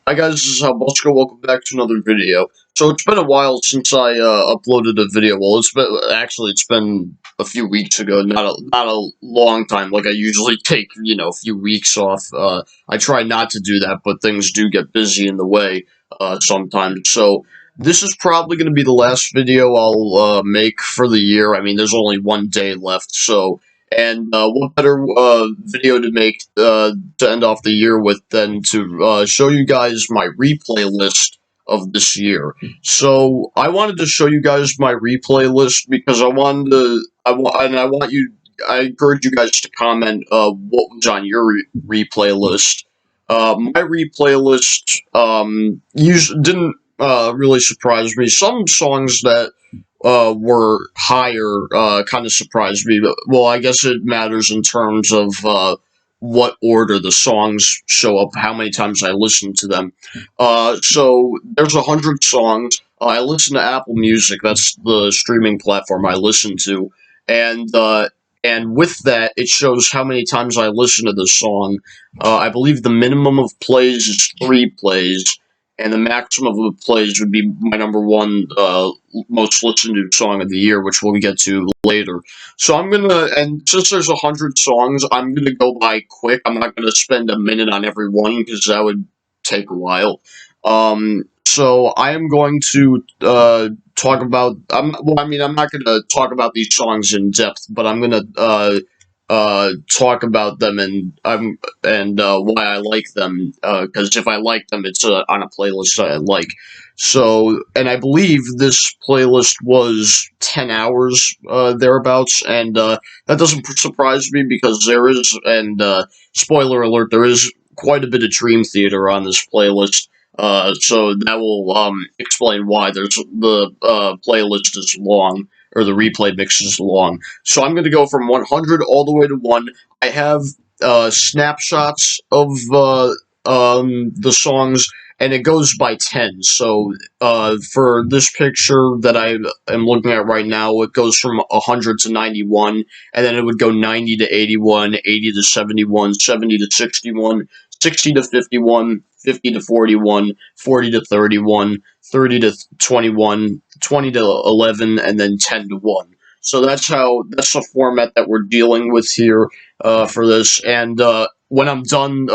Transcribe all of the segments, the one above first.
Hi guys, this is Bosco. Welcome back to another video. So it's been a while since I uploaded a video. Well, it's been a few weeks ago, not a long time. Like I usually take a few weeks off. I try not to do that, but things do get busy in the way sometimes. So this is probably going to be the last video I'll make for the year. I mean, there's only one day left, so. And what better video to make to end off the year with than to show you guys my replay list of this year. So I wanted to show you guys my replay list because I encourage you guys to comment what was on your replay list. My replay list didn't really surprise me. Some songs that were higher kind of surprised me. But, well, I guess it matters in terms of what order the songs show up, how many times I listen to them. So there's 100 songs. I listen to Apple Music. That's the streaming platform I listen to. And with that, it shows how many times I listen to the song. I believe the minimum of plays is 3 plays, and the maximum of plays would be my number one most listened to song of the year, which we'll get to later. So and since there's 100 songs, I'm gonna go by quick. I'm not gonna spend a minute on every one because that would take a while. So I am going to talk about. I'm not gonna talk about these songs in depth, but I'm gonna talk about them and why I like them. Because if I like them, it's on a playlist I like. So, and I believe this playlist was 10 hours thereabouts, and that doesn't surprise me because there is, and spoiler alert, there is quite a bit of Dream Theater on this playlist. So that will explain why the playlist is long, or the replay mix is long. So I'm going to go from 100 all the way to 1. I have snapshots of the songs, and it goes by 10. So for this picture that I am looking at right now, it goes from 100 to 91, and then it would go 90 to 81, 80 to 71, 70 to 61, 60 to 51, 50 to 41, 40 to 31, 30 to 21, 20 to 11, and then 10 to 1. So that's the format that we're dealing with here for this. And when I'm done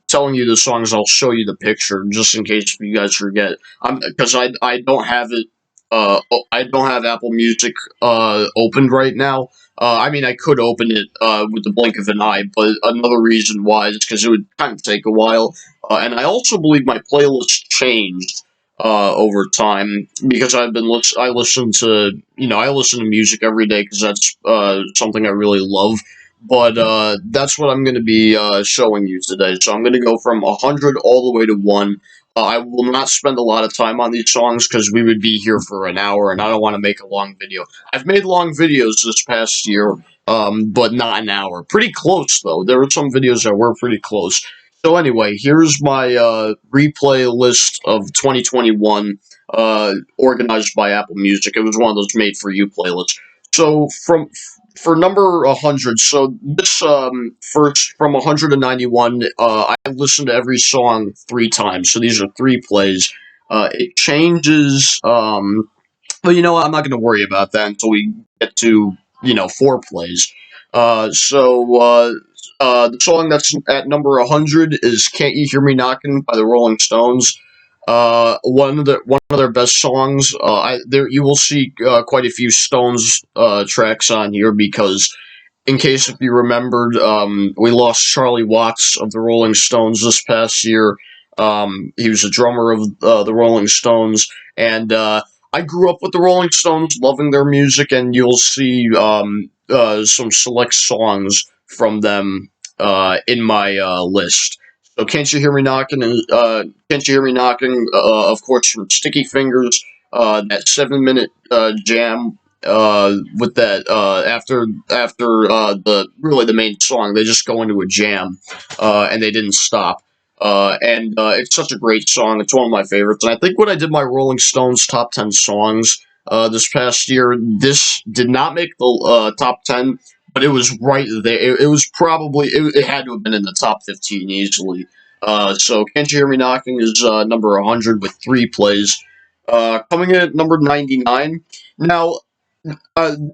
telling you the songs, I'll show you the picture just in case you guys forget. Because I don't have it. I don't have Apple Music opened right now. I could open it with the blink of an eye, but another reason why is because it would kind of take a while. And I also believe my playlist changed over time because I listen to music every day because that's something I really love. But that's what I'm going to be showing you today. So I'm going to go from 100 all the way to 1. I will not spend a lot of time on these songs because we would be here for an hour, and I don't want to make a long video. I've made long videos this past year, but not an hour. Pretty close, though. There were some videos that were pretty close. So anyway, here's my replay list of 2021, organized by Apple Music. It was one of those made-for-you playlists. So for number 100, so this first from 100 to 91, I listened to every song 3 times. So these are 3 plays. It changes. But you know what? I'm not going to worry about that until we get to 4 plays. The song that's at number 100 is "Can't You Hear Me Knocking" by the Rolling Stones. One of their best songs. You will see quite a few Stones tracks on here because, in case if you remembered, we lost Charlie Watts of the Rolling Stones this past year. He was a drummer of the Rolling Stones, and I grew up with the Rolling Stones, loving their music, and you'll see some select songs from them in my list. So "Can't You Hear Me Knocking" "Can't You Hear Me Knocking," of course, from Sticky Fingers, that 7-minute jam with that after the main song, they just go into a jam, and they didn't stop. It's such a great song. It's one of my favorites. And I think when I did my Rolling Stones top 10 songs this past year, this did not make the top 10, but it was right there. It was probably, it had to have been in the top 15 easily. So Can't You Hear Me Knocking is number 100 with 3 plays. Coming in at number 99. Now,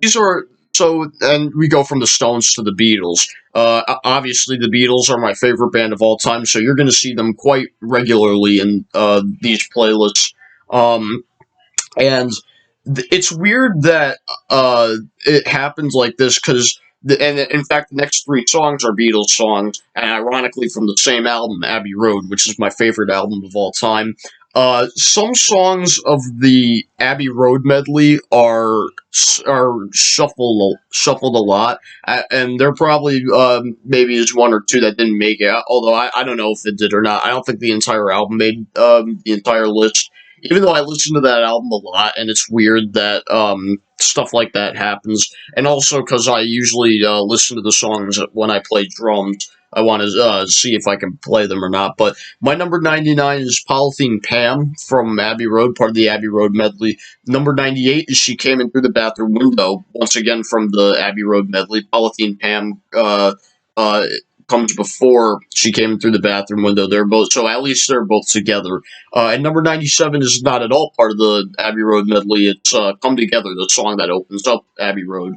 these are so, and we go from the Stones to the Beatles. Obviously, the Beatles are my favorite band of all time, so you're going to see them quite regularly in these playlists. Um, and it's weird that it happens like this because, and in fact, the next 3 songs are Beatles songs, and ironically from the same album, Abbey Road, which is my favorite album of all time. Some songs of the Abbey Road medley are shuffled a lot, and there probably maybe is 1 or 2 that didn't make it. Although I don't know if it did or not. I don't think the entire album made the entire list, even though I listen to that album a lot, and it's weird that stuff like that happens. And also because I usually listen to the songs when I play drums. I want to see if I can play them or not. But my number 99 is Polythene Pam from Abbey Road, part of the Abbey Road medley. Number 98 is She Came In Through the Bathroom Window, once again from the Abbey Road medley. Polythene Pam comes before She Came In Through the Bathroom Window. They're both, so at least they're both together. And number 97 is not at all part of the Abbey Road medley. It's Come Together, the song that opens up Abbey Road.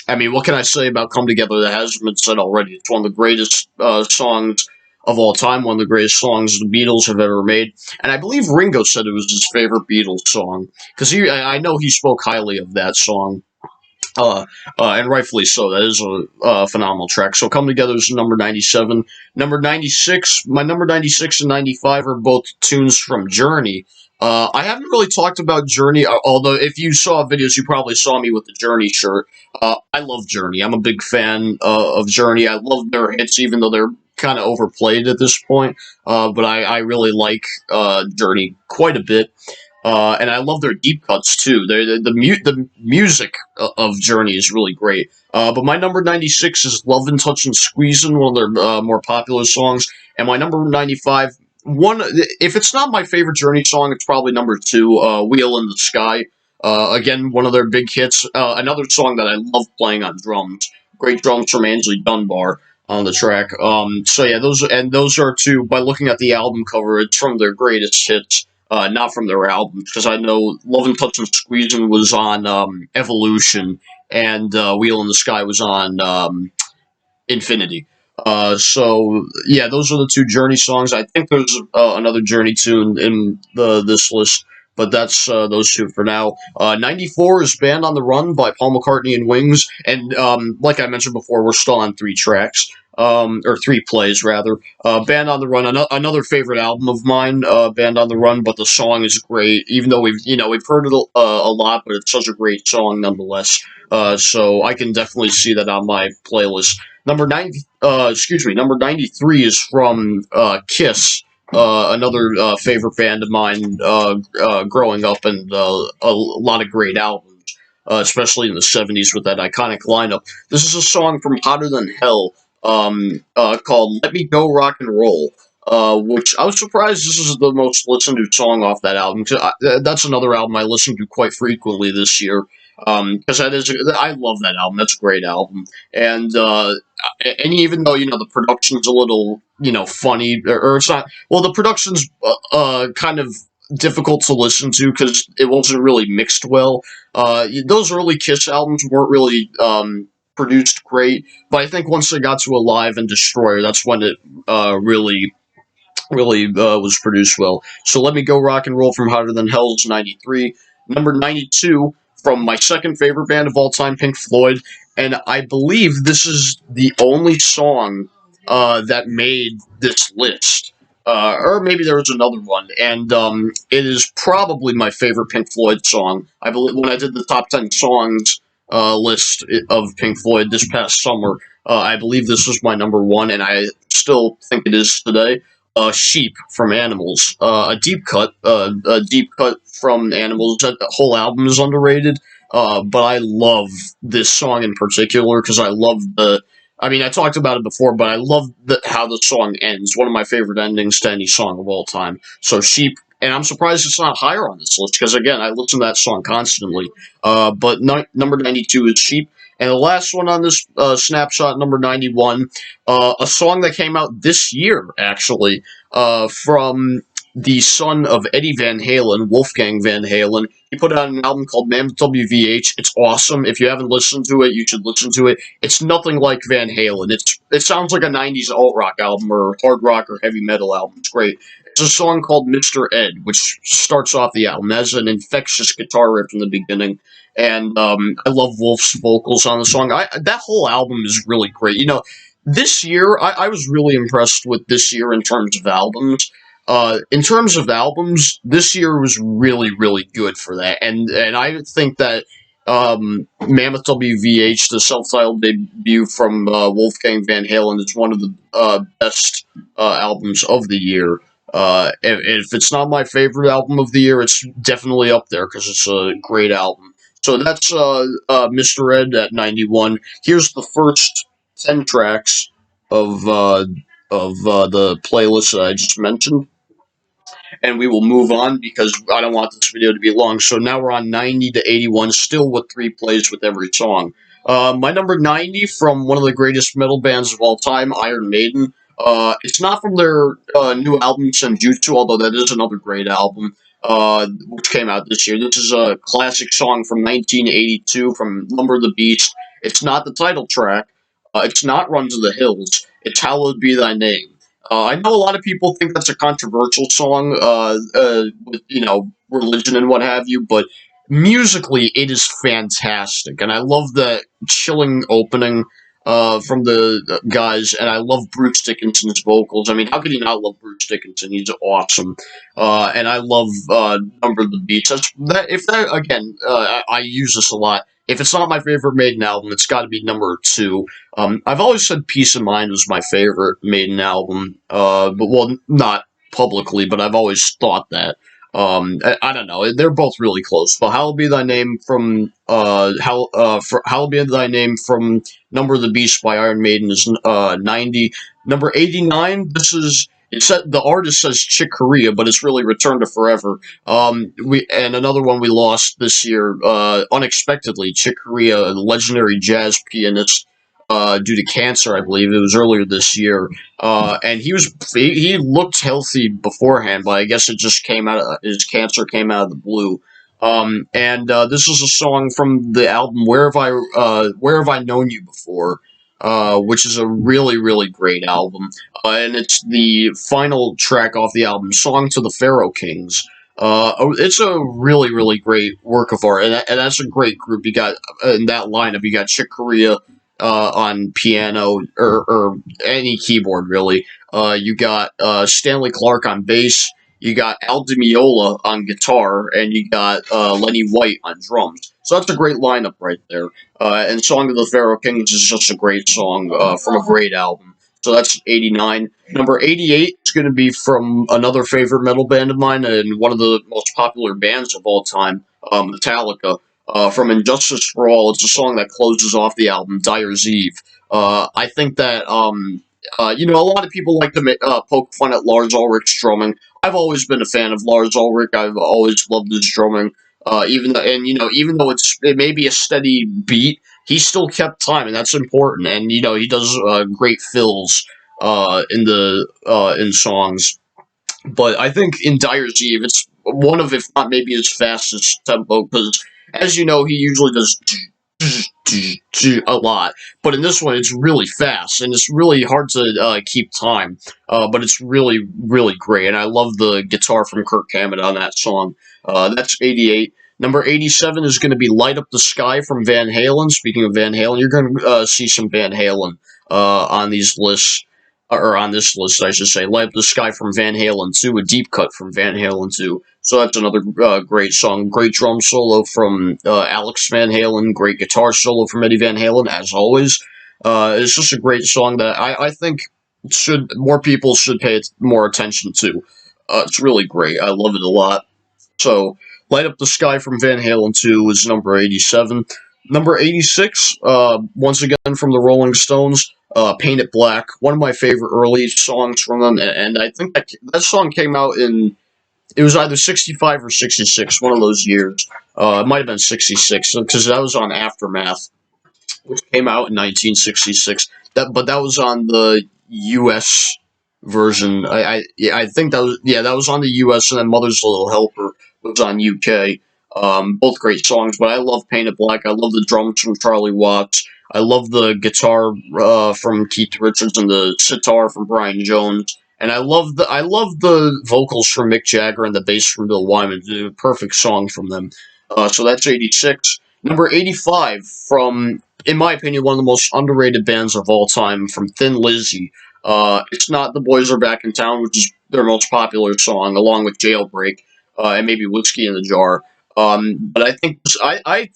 I mean, what can I say about Come Together that hasn't been said already? It's one of the greatest songs of all time, one of the greatest songs the Beatles have ever made. And I believe Ringo said it was his favorite Beatles song, because I know he spoke highly of that song. Uh, and rightfully so. That is a phenomenal track. So Come Together is number 97. Number 96, my number 96 and 95 are both tunes from Journey. I haven't really talked about Journey, although if you saw videos, you probably saw me with the Journey shirt. I love Journey. I'm a big fan of Journey. I love their hits, even though they're kind of overplayed at this point. But I really like Journey quite a bit. And I love their deep cuts too. The music of Journey is really great. But my number 96 is "Lovin' Touchin' Squeezin'," one of their more popular songs. And my number 95, if it's not my favorite Journey song, it's probably number 2, "Wheel in the Sky." Again, one of their big hits. Another song that I love playing on drums. Great drums from Ansley Dunbar on the track. So yeah, those are two. By looking at the album cover, it's from their greatest hits. Not from their albums, because I know "Lovin' Touchin' Squeezin' was on Evolution, and "Wheel in the Sky" was on Infinity. So yeah, those are the 2 Journey songs. I think there's another Journey tune in this list, but that's those 2 for now. 94 is "Band on the Run" by Paul McCartney and Wings, and like I mentioned before, we're still on 3 tracks. Or 3 plays rather. Band on the Run, another favorite album of mine. Band on the Run, but the song is great. Even though we've heard it a lot, but it's such a great song nonetheless. So I can definitely see that on my playlist. Number 93 is from Kiss, another favorite band of mine growing up, and a lot of great albums, especially in the 70s with that iconic lineup. This is a song from Hotter Than Hell, called "Let Me Go Rock and Roll." Which I was surprised this is the most listened to song off that album. That's another album I listened to quite frequently this year. Because I love that album. That's a great album. And even though the production's a little funny, or it's not. Well, the production's kind of difficult to listen to because it wasn't really mixed well. Those early Kiss albums weren't really produced great, but I think once they got to Alive and Destroyer, that's when it really was produced well. So Let Me Go Rock and Roll from Hotter Than Hell's 93. Number 92 from my second favorite band of all time, Pink Floyd. And I believe this is the only song that made this list. Or maybe there was another one. And it is probably my favorite Pink Floyd song. I believe when I did the top 10 songs list of Pink Floyd this past summer, I believe this was my number 1, and I still think it is today. "Sheep" from Animals, a deep cut from Animals. That whole album is underrated, but I love this song in particular because I love the. I mean, I talked about it before, but I love how the song ends. One of my favorite endings to any song of all time. So "Sheep," and I'm surprised it's not higher on this list because again, I listen to that song constantly. But number 92 is "Sheep." And the last one on this snapshot, number 91, a song that came out this year, actually, from the son of Eddie Van Halen, Wolfgang Van Halen. He put out an album called Mammoth WVH. It's awesome. If you haven't listened to it, you should listen to it. It's nothing like Van Halen. It sounds like a 90s alt rock album or hard rock or heavy metal album. It's great. It's a song called Mr. Ed, which starts off the album. It has an infectious guitar riff in the beginning. And I love Wolf's vocals on the song. That whole album is really great. This year, I was really impressed with this year in terms of albums. This year was really, really good for that, and I think that Mammoth WVH, the self-titled debut from Wolfgang Van Halen, is one of the best albums of the year. If it's not my favorite album of the year, it's definitely up there because it's a great album. So that's Mr. Ed at 91. Here's the first 10 tracks of the playlist that I just mentioned, and we will move on because I don't want this video to be long. So now we're on 90 to 81, still with 3 plays with every song. My number 90 from one of the greatest metal bands of all time, Iron Maiden. It's not from their new album, Senjutsu, although that is another great album, which came out this year. This is a classic song from 1982 from Lumber the Beast. It's not the title track. It's not Run to the Hills. It's Hallowed Be Thy Name. I know a lot of people think that's a controversial song, with religion and what have you, but musically it is fantastic, and I love the chilling opening from the guys, and I love Bruce Dickinson's vocals. I mean, how could you not love Bruce Dickinson? He's awesome, and I love Number of the Beats. I use this a lot. If it's not my favorite Maiden album, it's got to be number 2. I've always said Peace of Mind was my favorite Maiden album, not publicly, but I've always thought that. I don't know. They're both really close. But Hallowed Be Thy Name from Hallowed Be Thy Name from Number of the Beast by Iron Maiden is 90. Number 89. The artist says Chick Corea, but it's really Return to Forever. And another one we lost this year, unexpectedly, Chick Corea, a legendary jazz pianist, due to cancer, I believe. It was earlier this year. And he looked healthy beforehand, but I guess his cancer came out of the blue. This is a song from the album Where Have I Known You Before, which is a really, really great album. And it's the final track off the album, Song to the Pharaoh Kings. It's a really, really great work of art, and that's a great group. You got in that lineup, you got Chick Corea on piano or any keyboard, really. You got Stanley Clarke on bass. You got Al Di Meola on guitar, and you got Lenny White on drums. So that's a great lineup right there. And Song of the Pharaoh Kings is just a great song from a great album. So that's 89. Number 88 is going to be from another favorite metal band of mine and one of the most popular bands of all time, Metallica. From Injustice for All. It's a song that closes off the album, Dyer's Eve. I think that, a lot of people like to poke fun at Lars Ulrich's drumming. I've always been a fan of Lars Ulrich. I've always loved his drumming. Even though it may be a steady beat, he still kept time, and that's important. And he does great fills in songs. But I think in Dyer's Eve, it's one of, if not maybe his fastest tempo, because as you know, he usually does a lot. But in this one, it's really fast, and it's really hard to keep time. But it's really, really great, and I love the guitar from Kirk Hammett on that song. That's 88. Number 87 is going to be Light Up the Sky from Van Halen. Speaking of Van Halen, you're going to see some Van Halen on these lists. Or on this list, I should say. Light Up the Sky from Van Halen 2, a deep cut from Van Halen 2. So that's another great song. Great drum solo from Alex Van Halen. Great guitar solo from Eddie Van Halen, as always. It's just a great song that I think more people should pay more attention to. It's really great. I love it a lot. So, Light Up the Sky from Van Halen 2 is number 87. Number 86, once again from the Rolling Stones, Paint It Black, one of my favorite early songs from them, and I think that song came out it was either 65 or 66, one of those years. It might have been 66, because that was on Aftermath. which came out in 1966. But that was on the U.S. version. I think that was on the U.S. and then Mother's Little Helper was on UK. Both great songs, but I love Painted Black. I love the drums from Charlie Watts. I love the guitar from Keith Richards and the sitar from Brian Jones. And I love the vocals from Mick Jagger and the bass from Bill Wyman. They're a perfect song from them. So that's 86. Number 85 from, in my opinion, one of the most underrated bands of all time, from Thin Lizzy. It's not The Boys Are Back in Town, which is their most popular song, along with Jailbreak and maybe Whiskey in the Jar. But I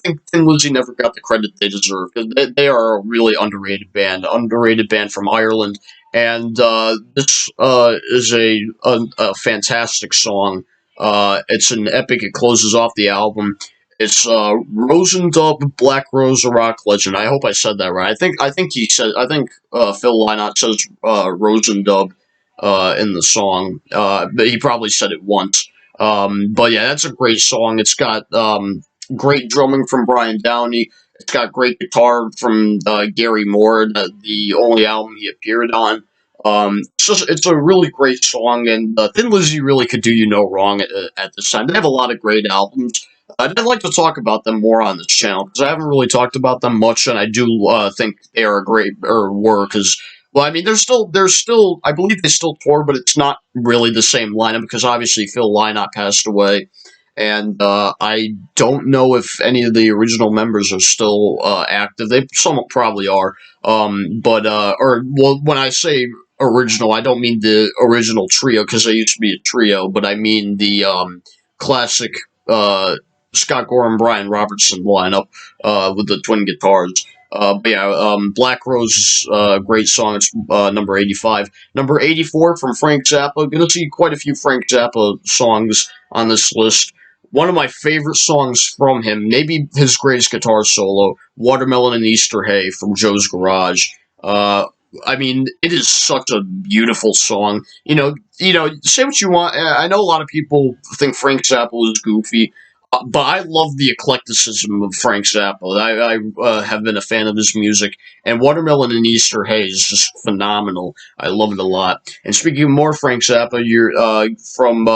think Thin Lizzy never got the credit they deserve. They are a really underrated band from Ireland, and this is a fantastic song. It's an epic. It closes off the album. It's Rosendub, Black Rose, a rock legend. I hope I said that right. I think Phil Lynott says Rosendub in the song, but he probably said it once. But yeah, that's a great song. It's got great drumming from Brian Downey. It's got great guitar from Gary Moore, the only album he appeared on. It's a really great song, and Thin Lizzy really could do you no wrong at this time. They have a lot of great albums. I'd like to talk about them more on this channel because I haven't really talked about them much, and I do think they are great or were because. Well, I mean, they're still, I believe they still tour, but it's not really the same lineup because obviously Phil Lynott passed away, and I don't know if any of the original members are still active. Some probably are, when I say original, I don't mean the original trio because they used to be a trio, but I mean the classic Scott Gorham, Brian Robertson lineup with the twin guitars. But yeah, Black Rose is a great song. It's number 85. Number 84 from Frank Zappa. Gonna see quite a few Frank Zappa songs on this list. One of my favorite songs from him, maybe his greatest guitar solo, Watermelon and Easter Hay from Joe's Garage. I mean, it is such a beautiful song. Say what you want. I know a lot of people think Frank Zappa is goofy. But I love the eclecticism of Frank Zappa. I have been a fan of his music, and Watermelon and Easter Hay is just phenomenal. I love it a lot. And speaking of more Frank Zappa, you're from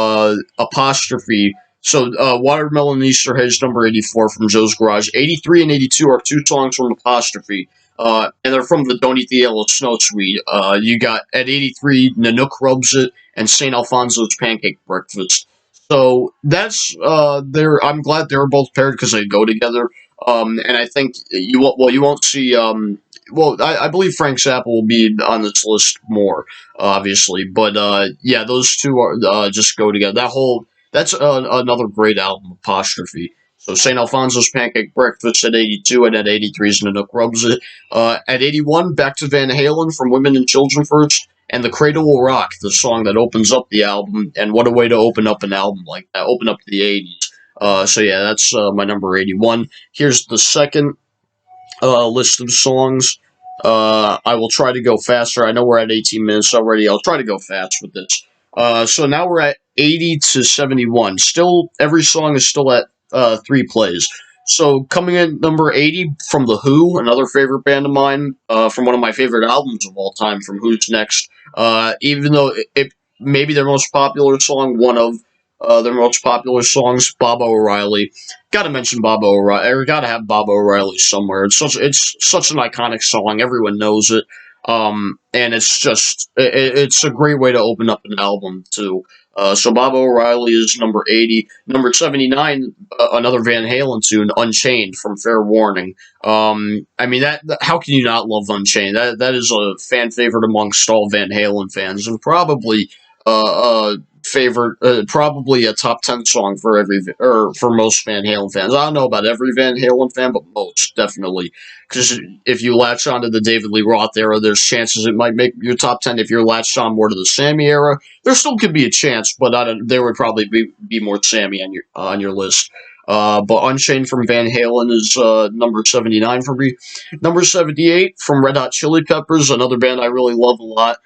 Apostrophe. So Watermelon and Easter Hay is number 84 from Joe's Garage. 83 and 82 are two songs from Apostrophe. And they're from the Don't Eat the Yellow Snow Suite. You got at 83, Nanook Rubs It, and St. Alfonso's Pancake Breakfast. So that's I'm glad they're both paired because they go together. And I think you won't see. I believe Frank Zappa will be on this list more, obviously. But yeah, those two are just go together. That's another great album, Apostrophe. So St. Alfonso's Pancake Breakfast at 82, and at 83 is Nanook Rubs It. At 81, back to Van Halen from Women and Children First. And The Cradle Will Rock, the song that opens up the album, and what a way to open up an album like that, open up the 80s. So yeah, that's my number 81. Here's the second list of songs. I will try to go faster. I know we're at 18 minutes already. I'll try to go fast with this. So now we're at 80 to 71. Still, every song is still at 3 plays. So coming in number 80 from The Who, another favorite band of mine, from one of my favorite albums of all time, from Who's Next. Even though it may be their most popular song, one of their most popular songs, Bob O'Reilly. Got to mention Bob O'Reilly, or got to have Bob O'Reilly somewhere. It's such an iconic song. Everyone knows it. And it's a great way to open up an album too. So Bob O'Reilly is number 80. Number 79, another Van Halen tune, Unchained from Fair Warning. I mean, how can you not love Unchained? That is a fan favorite amongst all Van Halen fans, and probably probably a top 10 song for for most Van Halen fans. I don't know about every Van Halen fan, but most definitely. Because if you latch on to the David Lee Roth era, there's chances it might make your top 10. If you're latched on more to the Sammy era, there still could be a chance, but there would probably be more Sammy on your list. But Unchained from Van Halen is number 79 for me. Number 78 from Red Hot Chili Peppers, another band I really love a lot.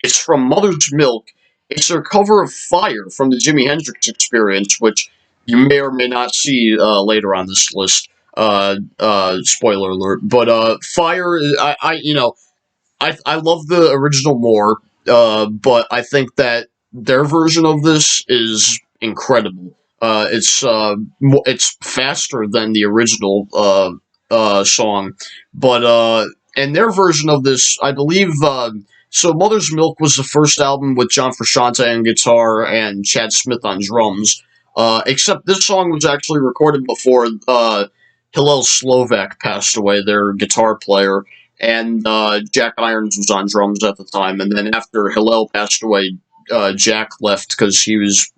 It's from Mother's Milk. It's their cover of Fire from the Jimi Hendrix Experience, which you may or may not see later on this list. Spoiler alert. But Fire, I love the original more, but I think that their version of this is incredible. It's faster than the original song, but and their version of this, I believe. So Mother's Milk was the first album with John Frusciante on guitar and Chad Smith on drums. Except this song was actually recorded before Hillel Slovak passed away, their guitar player, and Jack Irons was on drums at the time. And then after Hillel passed away, Jack left because he was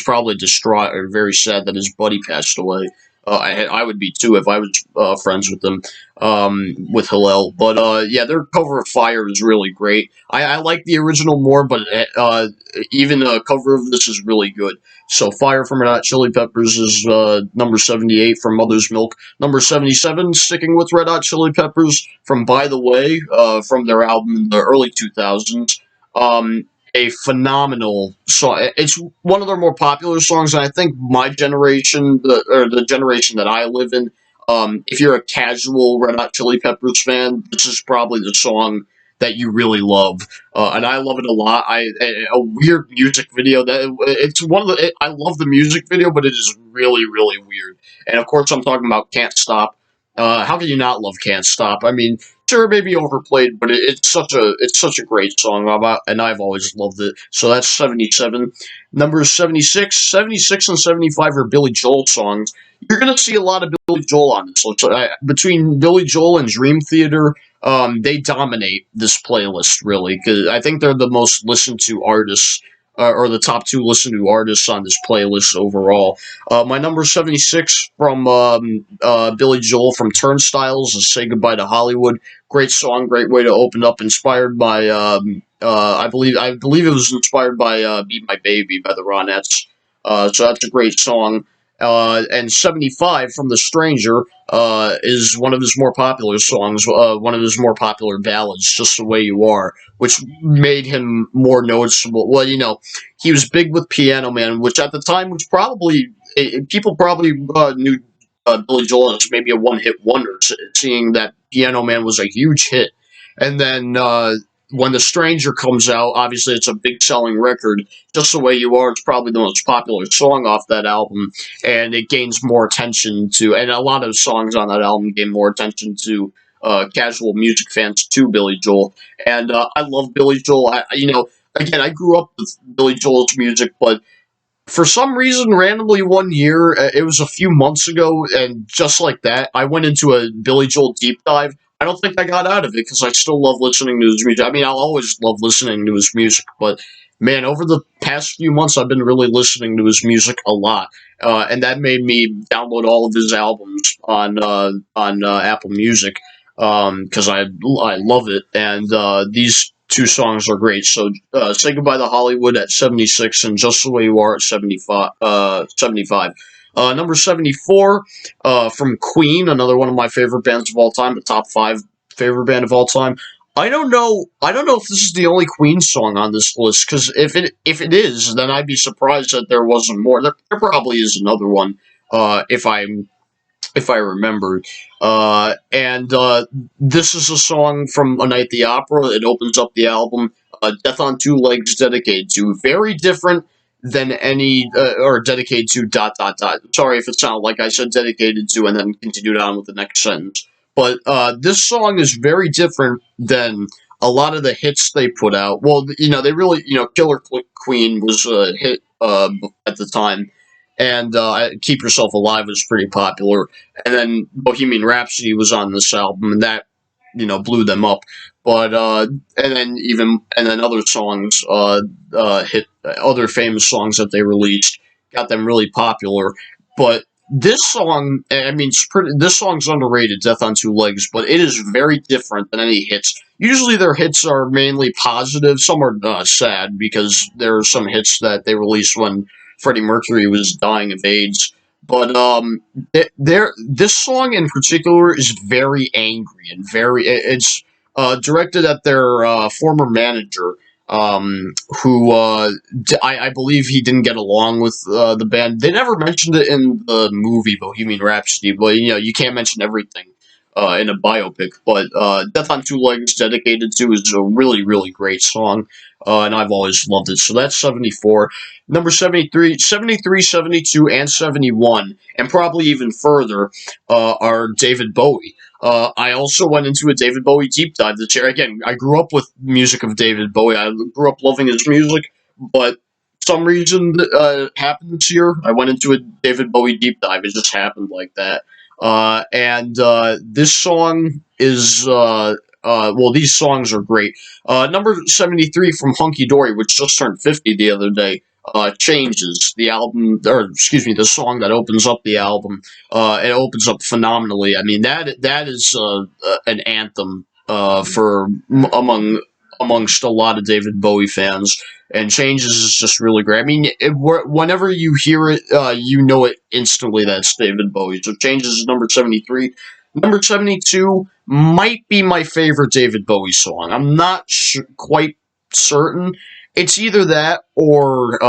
probably distraught or very sad that his buddy passed away. I would be too if I was friends with them, with Hillel. But yeah, their cover of Fire is really great. I like the original more, but even a cover of this is really good. So Fire from Red Hot Chili Peppers is number 78 from Mother's Milk. Number 77, sticking with Red Hot Chili Peppers, from By the Way, from their album in the early 2000s. A phenomenal song. It's one of their more popular songs, and I think my generation, or the generation that I live in, if you're a casual Red Hot Chili Peppers fan, this is probably the song that you really love, and I love it a lot. A weird music video that it's one of the. I love the music video, but it is really really weird. And of course, I'm talking about Can't Stop. How can you not love Can't Stop? I mean, sure, maybe overplayed, but it's such a great song, and I've always loved it. So that's 77. Numbers 76 and 75 are Billy Joel songs. You're gonna see a lot of Billy Joel on this. So, between Billy Joel and Dream Theater, they dominate this playlist really, because I think they're the most listened to artists. Or the top two listened to artists on this playlist overall. My number 76 from Billy Joel from Turnstiles is "Say Goodbye to Hollywood." Great song, great way to open up. Inspired by, I believe it was inspired by "Be My Baby" by the Ronettes. So that's a great song. And 75 from The Stranger is one of his more popular songs, one of his more popular ballads, "Just the Way You Are," which made him more noticeable. Well, he was big with Piano Man, which at the time was probably, people probably knew Billy Joel as maybe a one-hit wonder, seeing that Piano Man was a huge hit. And then when The Stranger comes out, obviously it's a big selling record. "Just the Way You Are" is probably the most popular song off that album, and it gains more attention to, and a lot of songs on that album gain more attention to casual music fans to Billy Joel. And I love Billy Joel. Again, I grew up with Billy Joel's music, but for some reason, randomly one year, it was a few months ago, and just like that, I went into a Billy Joel deep dive. I don't think I got out of it because I still love listening to his music. I mean, I'll always love listening to his music, but man, over the past few months, I've been really listening to his music a lot, and that made me download all of his albums on Apple Music because I love it, and these two songs are great. So, "Say Goodbye to Hollywood" at 76 and "Just the Way You Are" at 75. 75. Number 74 from Queen, another one of my favorite bands of all time, the top five favorite band of all time. I don't know. I don't know if this is the only Queen song on this list, because if it is, then I'd be surprised that there wasn't more. There probably is another one. If I remember. And this is a song from A Night at the Opera. It opens up the album. "Death on Two Legs" dedicated to. Very different than any, or dedicated to dot dot dot. Sorry if it sounded like I said dedicated to and then continued on with the next sentence. But this song is very different than a lot of the hits they put out. Well, they really, "Killer Queen" was a hit at the time, and "Keep Yourself Alive" was pretty popular. And then "Bohemian Rhapsody" was on this album, and that blew them up. But and then other songs hit, other famous songs that they released got them really popular. But this song, I mean, this song's underrated, "Death on Two Legs," but it is very different than any hits. Usually their hits are mainly positive. Some are sad, because there are some hits that they released when Freddie Mercury was dying of AIDS. But this song in particular is very angry and it's directed at their former manager. who I believe he didn't get along with the band. They never mentioned it in the movie Bohemian Rhapsody, but you can't mention everything in a biopic. But Death on Two Legs, Dedicated to, is a really, really great song, and I've always loved it. So that's 74. Number 73, 73, 72, and 71, and probably even further, are David Bowie. I also went into a David Bowie deep dive this year. Again, I grew up with music of David Bowie. I grew up loving his music, but some reason happened this year. I went into a David Bowie deep dive. It just happened like that. And this song is well, these songs are great. Number 73 from Hunky Dory, which just turned 50 the other day. Changes the album, or excuse me, the song that opens up the album. It opens up phenomenally. I mean, that is an anthem for amongst a lot of David Bowie fans. And Changes is just really great. I mean, whenever you hear it, you know it instantly. That's David Bowie. So Changes is number 73. Number 72 might be my favorite David Bowie song. I'm not quite certain. It's either that or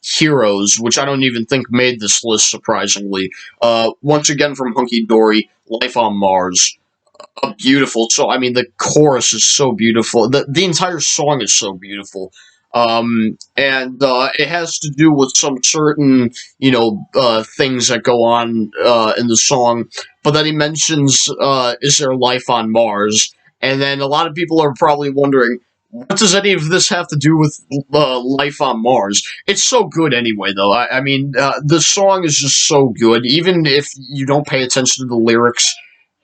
Heroes, which I don't even think made this list, surprisingly. Once again from Hunky Dory, Life on Mars. A beautiful song. I mean, the chorus is so beautiful. The entire song is so beautiful. And it has to do with some certain, things that go on in the song. But then he mentions, is there life on Mars? And then a lot of people are probably wondering, what does any of this have to do with life on Mars? It's so good anyway, though. I mean, the song is just so good. Even if you don't pay attention to the lyrics,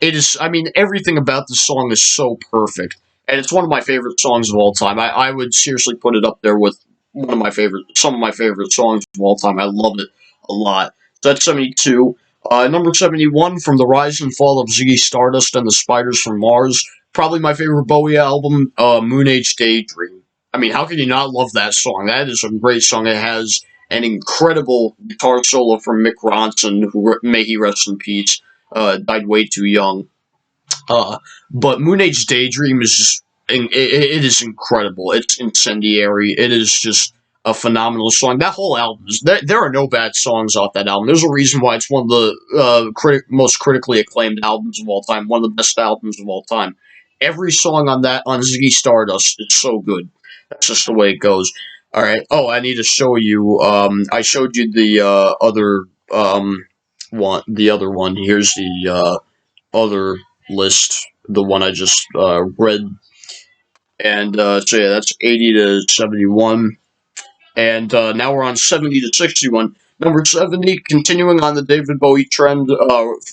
it is. I mean, everything about the song is so perfect, and it's one of my favorite songs of all time. I would seriously put it up there with some of my favorite songs of all time. I love it a lot. So that's 72. Number 71 from The Rise and Fall of Ziggy Stardust and the Spiders from Mars. Probably my favorite Bowie album, Moon Age Daydream. I mean, how can you not love that song? That is a great song. It has an incredible guitar solo from Mick Ronson, who, may he rest in peace, died way too young. But Moon Age Daydream is just, it is incredible. It's incendiary. It is just a phenomenal song. That whole album, there are no bad songs off that album. There's a reason why it's one of the most critically acclaimed albums of all time, one of the best albums of all time. Every song on Ziggy Stardust is so good. That's just the way it goes. All right. Oh, I need to show you. I showed you the other one. The other one. Here's the other list. The one I just read. And so yeah, that's 80 to 71. And now we're on 70 to 61. Number 70, continuing on the David Bowie trend,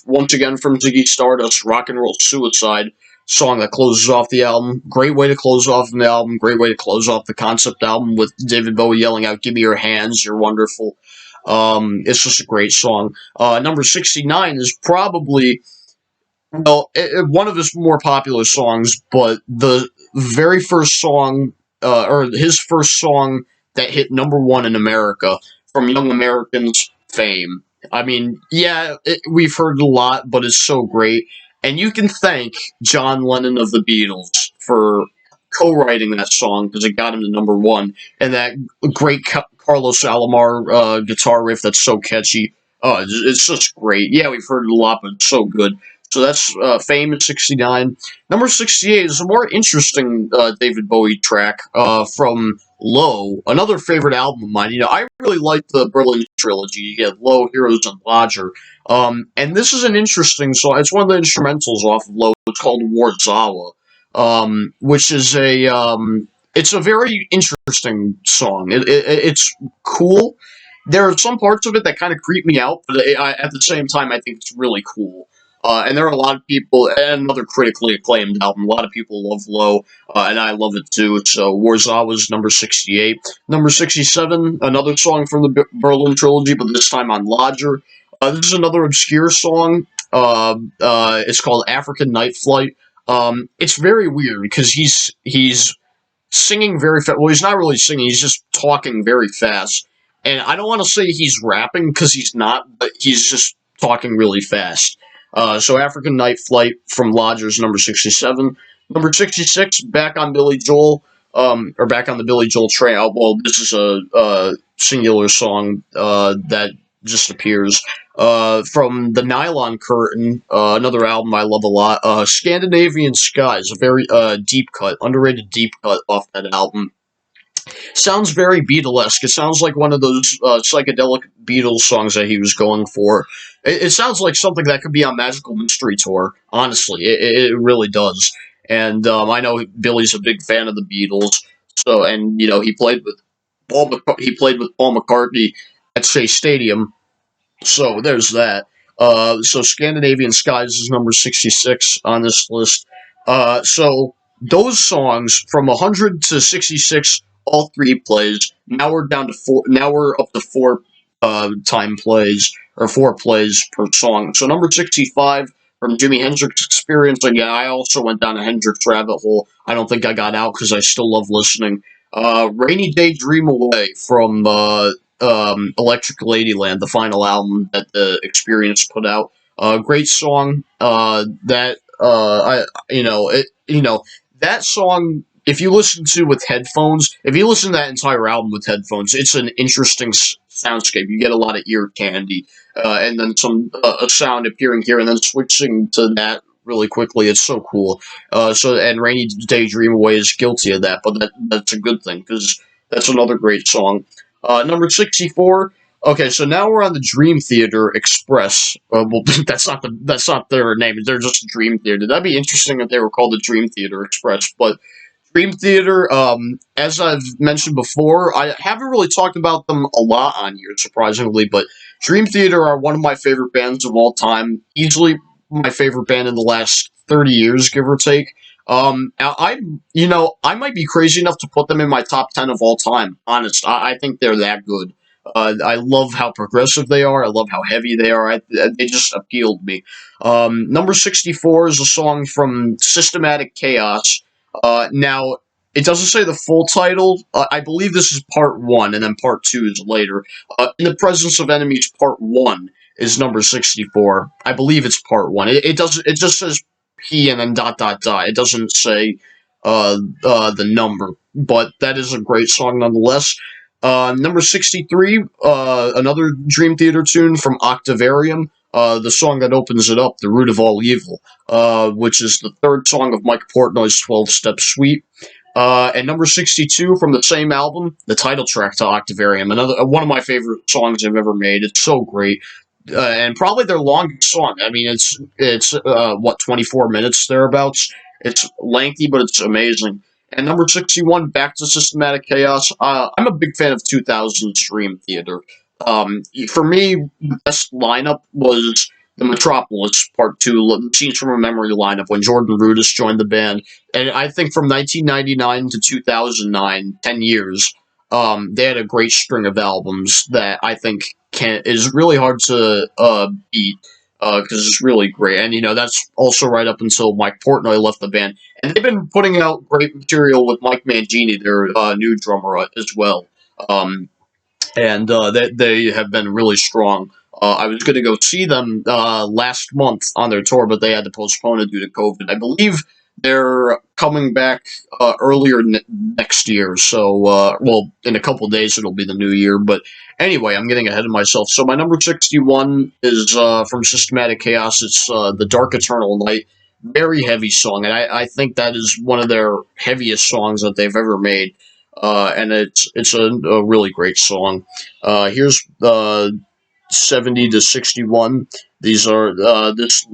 once again from Ziggy Stardust, Rock and Roll Suicide, song that closes off the album. Great way to close off the album. Great way to close off the concept album with David Bowie yelling out, "Give me your hands, you're wonderful." It's just a great song. Number 69 is probably, well, one of his more popular songs, but the very first song, or his first song that hit number one in America from Young Americans fame. I mean, yeah, we've heard it a lot, but it's so great. And you can thank John Lennon of the Beatles for co-writing that song because it got him to number one. And that great Carlos Alomar guitar riff that's so catchy. Oh, it's just great. Yeah, we've heard it a lot, but it's so good. So that's Fame at 69. Number 68 is a more interesting David Bowie track from Low, another favorite album of mine. I really like the Berlin trilogy. You get Low, Heroes, and Lodger. And this is an interesting song. It's one of the instrumentals off of Low. It's called Warzawa, which is it's a very interesting song. It's cool. There are some parts of it that kind of creep me out, but at the same time, I think it's really cool. And there are a lot of people, and another critically acclaimed album. A lot of people love Low, and I love it too. So Warzawa was number 68. Number 67, another song from the Berlin trilogy, but this time on Lodger. This is another obscure song. It's called African Night Flight. It's very weird because he's singing very fast. Well, he's not really singing. He's just talking very fast. And I don't want to say he's rapping because he's not, but he's just talking really fast. So African Night Flight from Lodger's number 67. Number 66, back on Billy Joel. or back on the Billy Joel train. Well, this is a singular song that just appears from the Nylon Curtain, another album I love a lot. Scandinavian Skies, a very deep cut, underrated deep cut off that album. Sounds very Beatlesque. It sounds like one of those psychedelic Beatles songs that he was going for. It sounds like something that could be on Magical Mystery Tour. Honestly, it really does. And I know Billy's a big fan of the Beatles. So, and he played with he played with Paul McCartney at Shea Stadium. So there's that. So Scandinavian Skies is number 66 on this list. So those songs from 100 to 66, all three plays. Now we're down to four. Now we're up to four time plays or four plays per song. So number 65 from Jimi Hendrix Experience. Again, I also went down a Hendrix rabbit hole. I don't think I got out because I still love listening. Rainy Day Dream Away from Electric Ladyland, the final album that the Experience put out. Great song. That song. If you listen to with headphones, if you listen to that entire album with headphones, it's an interesting soundscape. You get a lot of ear candy, and then some a sound appearing here, and then switching to that really quickly. It's so cool. And Rainy Day Dream Away is guilty of that, but that's a good thing because that's another great song. Number 64. Okay, so now we're on the Dream Theater Express. Well, that's not their name. They're just Dream Theater. That'd be interesting if they were called the Dream Theater Express. But Dream Theater, as I've mentioned before, I haven't really talked about them a lot on here, surprisingly. But Dream Theater are one of my favorite bands of all time. Easily my favorite band in the last 30 years, give or take. I might be crazy enough to put them in my top 10 of all time. Honest, I think they're that good. I love how progressive they are. I love how heavy they are. They just appealed me. Number 64 is a song from Systematic Chaos. Now, it doesn't say the full title. I believe this is part one, and then part two is later. In the Presence of Enemies, part one is number 64. I believe it's part one. It doesn't. It just says P and then dot dot dot. It doesn't say the number, but that is a great song nonetheless. Number 63, another Dream Theater tune from Octavarium, the song that opens it up, The Root of All Evil, which is the third song of Mike Portnoy's 12-Step Suite. And number 62 from the same album, the title track to Octavarium, another one of my favorite songs they've ever made. It's so great. And probably their longest song. I mean, it's 24 minutes thereabouts. It's lengthy, but it's amazing. And number 61, Back to Systematic Chaos. I'm a big fan of 2000's Dream Theater. For me, the best lineup was the Metropolis Part 2, Scenes from a Memory lineup, when Jordan Rudess joined the band. And I think from 1999 to 2009, 10 years, they had a great string of albums that I think is really hard to beat. Because it's really great. And, that's also right up until Mike Portnoy left the band. And they've been putting out great material with Mike Mangini, their new drummer, as well. They have been really strong. I was going to go see them last month on their tour, but they had to postpone it due to COVID. I believe they're coming back earlier next year. So, in a couple days it'll be the new year. But anyway, I'm getting ahead of myself. So my number 61 is from Systematic Chaos. It's The Dark Eternal Night. Very heavy song, and I think that is one of their heaviest songs that they've ever made. And it's a really great song. Here's 70 to 61. These are this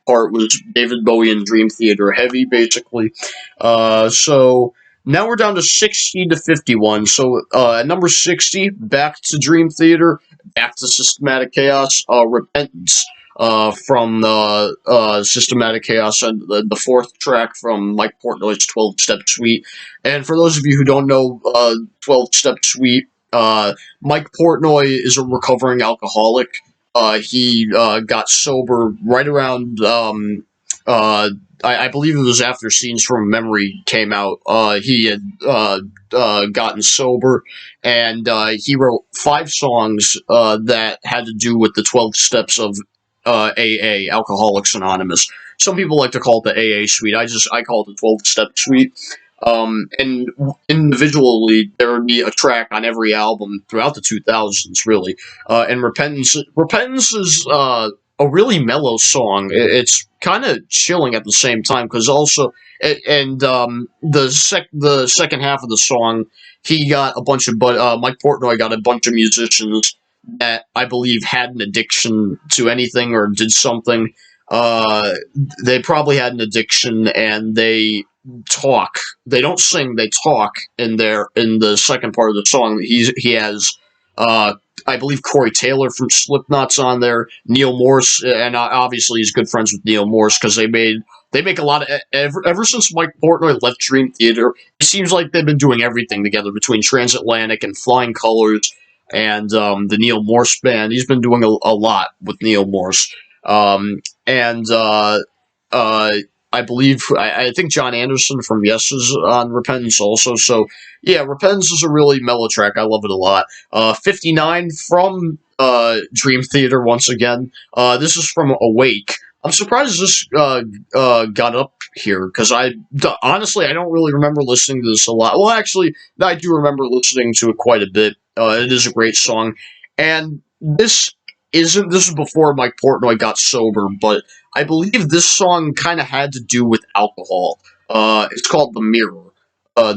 part was David Bowie and Dream Theater heavy, basically. So now we're down to 60 to 51. So at number 60, back to Dream Theater, back to Systematic Chaos, Repentance. From Systematic Chaos, and the fourth track from Mike Portnoy's 12-Step Suite. And for those of you who don't know 12-Step Suite, Mike Portnoy is a recovering alcoholic. He got sober right around, I believe it was after Scenes from Memory came out. He had gotten sober, and he wrote 5 songs that had to do with the 12 steps of AA, Alcoholics Anonymous. Some people like to call it the AA suite. I call it the 12-Step Suite. And individually, there would be a track on every album throughout the 2000s, really. And Repentance is a really mellow song. It's kind of chilling at the same time because also, and the second half of the song, he got a bunch of Mike Portnoy got a bunch of musicians that I believe had an addiction to anything or did something. Uh, they probably had an addiction and they talk. They don't sing. They talk in the second part of the song. He has uh, I believe Corey Taylor from Slipknot's on there. Neil Morse, and obviously he's good friends with Neil Morse because they make a lot of ever since Mike Portnoy left Dream Theater. It seems like they've been doing everything together between Transatlantic and Flying Colors and the Neil Morse band. He's been doing a lot with Neil Morse. And uh, I think John Anderson from Yes is on Repentance also. So yeah, Repentance is a really mellow track. I love it a lot. 59 from Dream Theater once again. This is from Awake. I'm surprised this got up here because honestly I don't really remember listening to this a lot. Well, actually, I do remember listening to it quite a bit. It is a great song, and this is before Mike Portnoy got sober, but I believe this song kind of had to do with alcohol. It's called The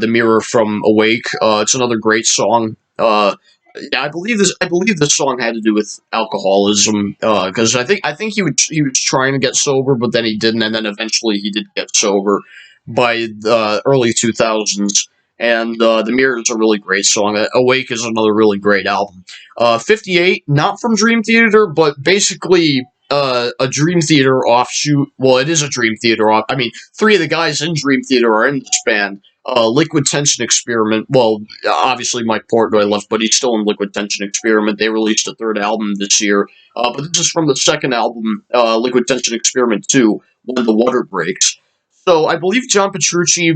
Mirror from Awake. It's another great song. Yeah, I believe this song had to do with alcoholism. Because I think he was trying to get sober, but then he didn't, and then eventually he did get sober by the early 2000s. And The Mirror is a really great song. Awake is another really great album. 58, not from Dream Theater, but basically a Dream Theater offshoot. Well, it is a Dream Theater off. I mean, three of the guys in Dream Theater are in this band. Liquid Tension Experiment. Well, obviously Mike Portnoy left, but he's still in Liquid Tension Experiment. They released a third album this year. But this is from the second album, Liquid Tension Experiment 2, When the Water Breaks. So I believe John Petrucci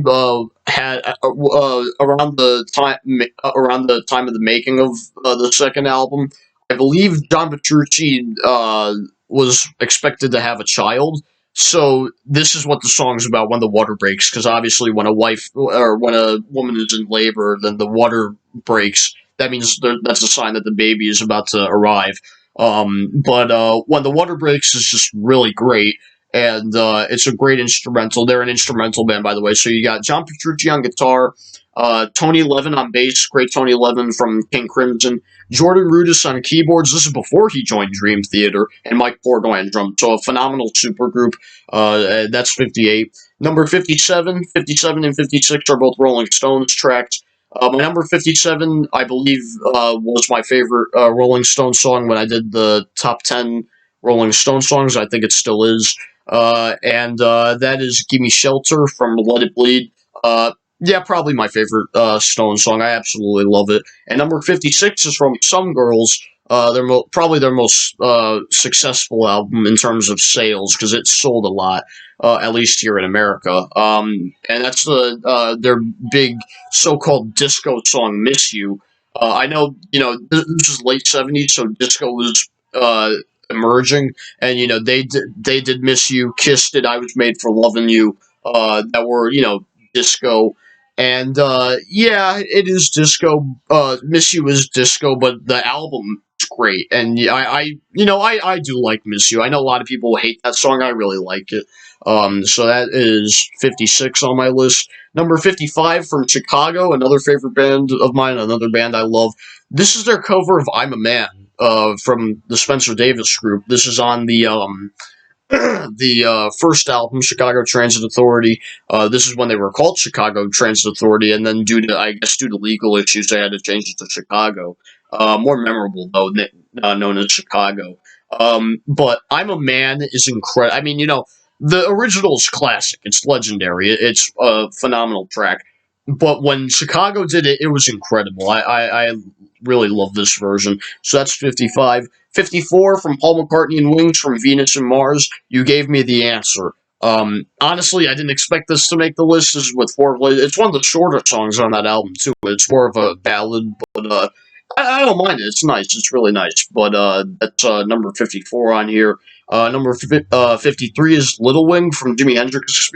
had around the time of the making of the second album. I believe John Petrucci was expected to have a child. So this is what the song's about: when the water breaks. Because obviously, when when a woman is in labor, then the water breaks. That means that's a sign that the baby is about to arrive. But when the water breaks is just really great, and it's a great instrumental. They're an instrumental band, by the way. So you got John Petrucci on guitar, Tony Levin on bass, great Tony Levin from King Crimson, Jordan Rudess on keyboards. This is before he joined Dream Theater, and Mike Portnoy on drums. So a phenomenal supergroup. That's 58. Number 57, 57 and 56 are both Rolling Stones tracks. My number 57, I believe, was my favorite Rolling Stones song when I did the top 10 Rolling Stones songs. I think it still is. And that is Gimme Shelter from Let It Bleed. Yeah, probably my favorite Stone song. I absolutely love it. And number 56 is from Some Girls. Probably their most successful album in terms of sales because it sold a lot, at least here in America. And that's their big so-called disco song, "Miss You." I know, this is late 70s, so disco was emerging, and they did "Miss You," "Kissed It," "I Was Made for Loving You," that were disco. And yeah, it is disco. "Miss You" is disco, but the album is great. And yeah, I do like "Miss You." I know a lot of people hate that song. I really like it. So that is 56 on my list. Number 55 from Chicago, another favorite band of mine, another band I love. This is their cover of "I'm a Man" from the Spencer Davis Group. This is on the first album, Chicago Transit Authority. This is when they were called Chicago Transit Authority, and then due to legal issues, they had to change it to Chicago. More memorable though, known as Chicago. But "I'm a Man" is incredible. I mean, the original is classic. It's legendary. It's a phenomenal track. But when Chicago did it, it was incredible. I really love this version. So that's 55. 54 from Paul McCartney and Wings from Venus and Mars. You Gave Me the Answer. Honestly, I didn't expect this to make the list. This is with foreplay. It's one of the shorter songs on that album, too. It's more of a ballad, but I don't mind it. It's nice. It's really nice. But that's number 54 on here. Number 53 is Little Wing from Jimi Hendrix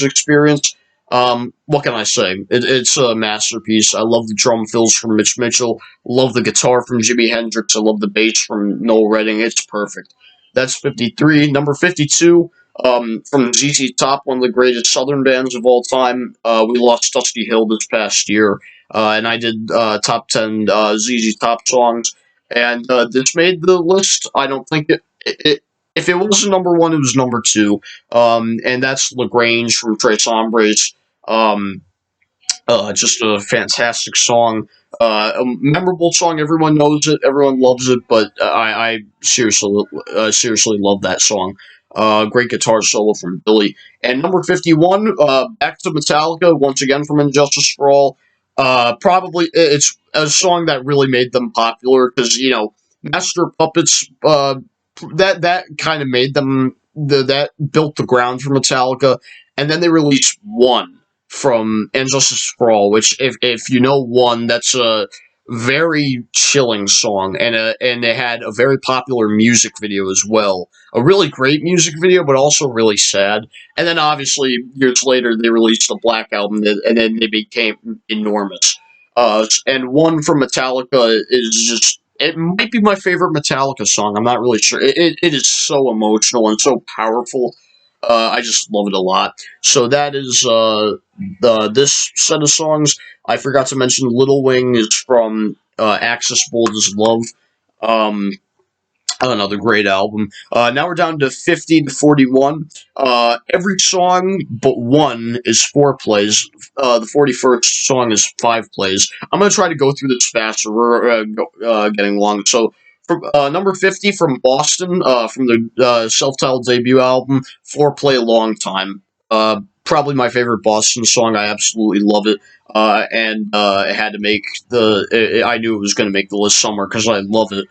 Experience. What can I say? It's a masterpiece. I love the drum fills from Mitch Mitchell. Love the guitar from Jimi Hendrix. I love the bass from Noel Redding. It's perfect. That's 53. Number 52, from ZZ Top, one of the greatest Southern bands of all time. We lost Dusty Hill this past year, and I did top 10 ZZ Top songs, and this made the list. I don't think it if it wasn't number one, it was number two. And that's Lagrange from Tres Hombres. Um, just a fantastic song, a memorable song. Everyone knows it, everyone loves it, but I seriously love that song. Great guitar solo from Billy. And number 51, back to Metallica once again from Injustice for All. Probably it's a song that really made them popular because Master of Puppets. That kind of made them that built the ground for Metallica, and then they released One from And Justice for All, which if you know One, that's a very chilling song, and it had a very popular music video as well. A really great music video, but also really sad. And then obviously years later they released the Black Album, and then they became enormous. And One from Metallica is just. It might be my favorite Metallica song. I'm not really sure. It is so emotional and so powerful. I just love it a lot. So that is this set of songs. I forgot to mention Little Wing is from Axis Bold as Love. Um, Another great album. Now we're down to 50 to 41. Every song but one is 4 plays. The 41st song is 5 plays. I'm going to try to go through this faster. We're getting long. So, from number 50 from Boston, from the self-titled debut album, 4 play Long Time. Probably my favorite Boston song. I absolutely love it. And it had to make I knew it was going to make the list somewhere because I love it.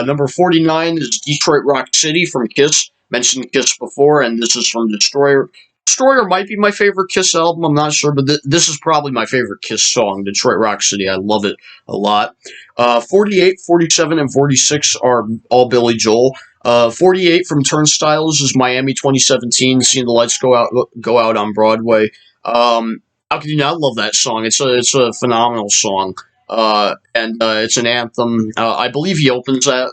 Number 49 is Detroit Rock City from Kiss. Mentioned Kiss before, and this is from Destroyer. Destroyer might be my favorite Kiss album. I'm not sure, but this is probably my favorite Kiss song, Detroit Rock City. I love it a lot. 48, 47, and 46 are all Billy Joel. 48 from Turnstiles is Miami 2017, Seeing the Lights Go Out on Broadway. How can you not love that song? It's a phenomenal song, and it's an anthem. I believe he opens that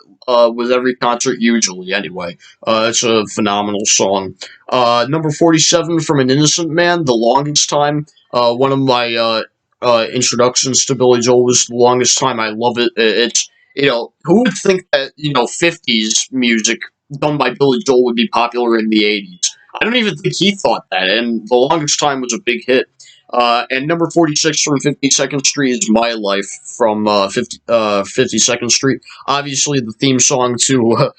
with every concert, usually. Anyway, it's a phenomenal song. Number 47 from An Innocent Man, The Longest Time. One of my introductions to Billy Joel was The Longest Time. I love it. It's who would think that 50s music done by Billy Joel would be popular in the 80s? I don't even think he thought that, and The Longest Time was a big hit. And number 46 from 52nd Street is My Life from 52nd Street. Obviously, the theme song to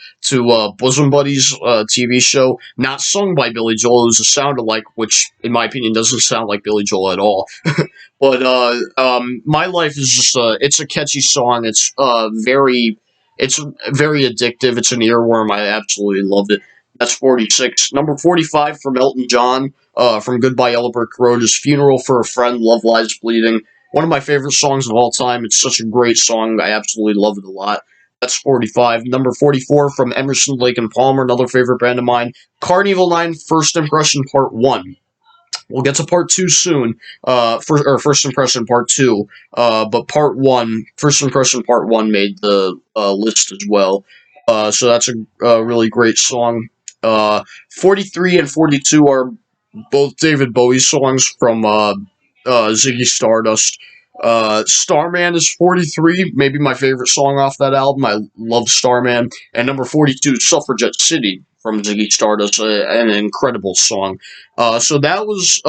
Bosom Buddies TV show, not sung by Billy Joel. It was a sound-alike, which, in my opinion, doesn't sound like Billy Joel at all. But My Life is just it's a catchy song. It's very addictive. It's an earworm. I absolutely loved it. That's 46. Number 45 from Elton John, from Goodbye Yellow Brick Road, is Funeral for a Friend, Love Lies Bleeding. One of my favorite songs of all time. It's such a great song. I absolutely love it a lot. That's 45. Number 44 from Emerson, Lake and Palmer, another favorite band of mine, Carnival 9, First Impression Part 1. We'll get to part 2 soon, First Impression part 2, but part 1, First Impression part 1 made the list as well. So that's a really great song. 43 and 42 are both David Bowie songs from Ziggy Stardust. Starman is 43, maybe my favorite song off that album. I love Starman. And number 42 is Suffragette City from Ziggy Stardust, an incredible song. So that was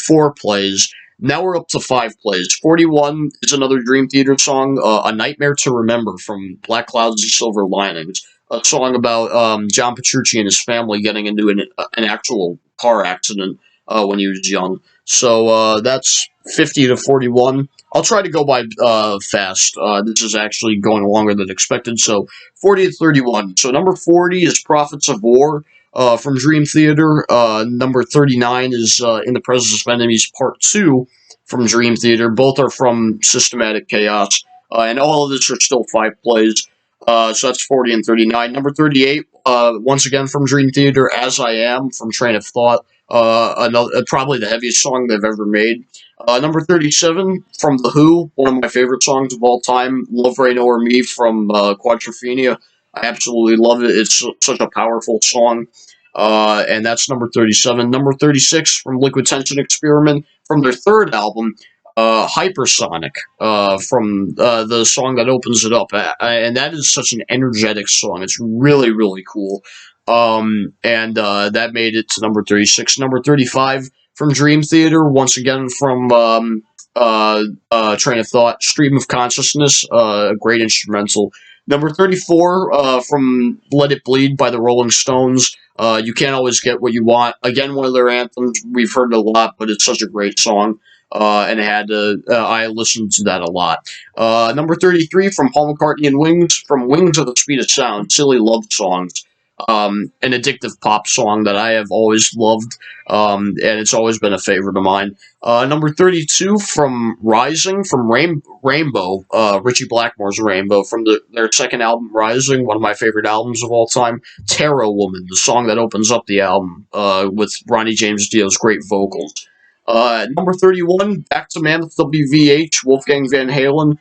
4 plays. Now we're up to 5 plays. 41 is another Dream Theater song, A Nightmare to Remember from Black Clouds and Silver Linings. A song about John Petrucci and his family getting into an actual car accident when he was young. So that's 50 to 41. I'll try to go by fast. This is actually going longer than expected. So 40 to 31. So number 40 is Prophets of War from Dream Theater. Number 39 is In the Presence of Enemies Part 2 from Dream Theater. Both are from Systematic Chaos. And all of this are still 5 plays. So that's 40 and 39. Number 38, once again from Dream Theater, As I Am from Train of Thought. probably the heaviest song they've ever made. Number 37 from The Who, one of my favorite songs of all time. Love Rain Over Me from Quadrophenia. I absolutely love it. It's such a powerful song. And that's number 37. Number 36 from Liquid Tension Experiment from their third album, Hypersonic, from the song that opens it up. And that is such an energetic song. It's really, really cool. And that made it to number 36. Number 35 from Dream Theater, once again from Train of Thought, Stream of Consciousness, a great instrumental. Number 34 from Let It Bleed by the Rolling Stones. You Can't Always Get What You Want. Again, one of their anthems. We've heard it a lot, but it's such a great song. And I listened to that a lot. Number 33 from Paul McCartney and Wings, from Wings of the Speed of Sound, Silly Love Songs. An addictive pop song that I have always loved, and it's always been a favorite of mine. Number 32 from Rising, from Rainbow, Richie Blackmore's Rainbow, from their second album, Rising, one of my favorite albums of all time. Tarot Woman, the song that opens up the album, with Ronnie James Dio's great vocals. Number 31, back to Mammoth WVH, Wolfgang Van Halen,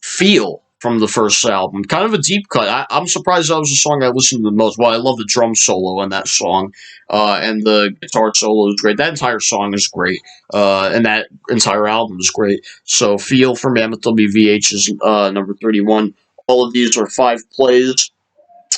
Feel, from the first album. Kind of a deep cut. I'm surprised that was the song I listened to the most. Well, I love the drum solo in that song, and the guitar solo is great. That entire song is great, and that entire album is great. So, Feel from Mammoth WVH is number 31. All of these are 5 plays.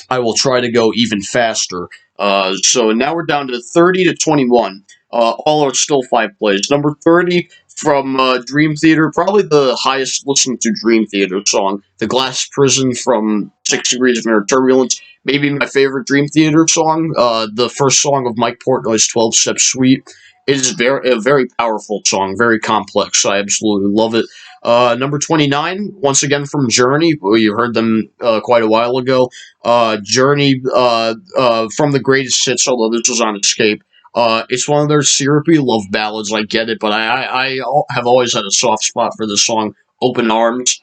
I will try to go even faster. So now we're down to 30 to 21. All are still 5 plays. Number 30 from Dream Theater, probably the highest listened to Dream Theater song, The Glass Prison from 6 Degrees of Inner Turbulence. Maybe my favorite Dream Theater song, the first song of Mike Portnoy's 12-Step Suite. It is a very powerful song, very complex. I absolutely love it. Number 29, once again from Journey. You heard them quite a while ago. Journey from the Greatest Hits, although this was on Escape. It's one of their syrupy love ballads. I get it, but I have always had a soft spot for the song Open Arms.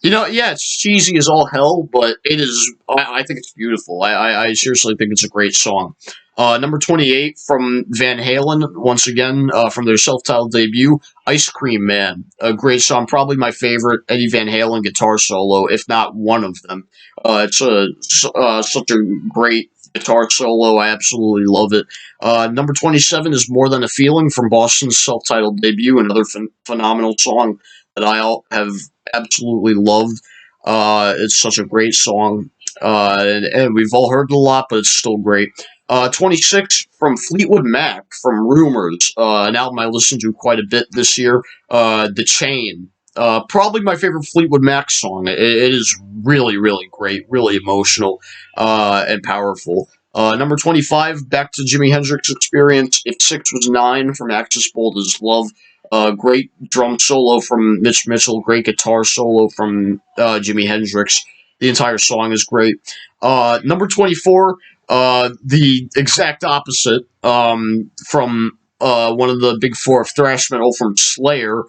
Yeah, it's cheesy as all hell, but it is. I think it's beautiful. I seriously think it's a great song. Number 28 from Van Halen, once again, from their self-titled debut, Ice Cream Man. A great song, probably my favorite Eddie Van Halen guitar solo, if not one of them. It's such a great guitar solo. I absolutely love it. Number 27 is More Than a Feeling from Boston's self-titled debut, another phenomenal song that I have absolutely loved. It's such a great song, and we've all heard it a lot, but it's still great. 26 from Fleetwood Mac, from Rumors, an album I listened to quite a bit this year. The Chain, probably my favorite Fleetwood Mac song. It is really, really great, really emotional, and powerful. Number 25, back to Jimi Hendrix Experience, If 6 Was 9 from Axis Bold as Love. Great drum solo from Mitch Mitchell, great guitar solo from Jimi Hendrix. The entire song is great. Number 24, the exact opposite, from one of the big 4 of thrash metal, from Slayer,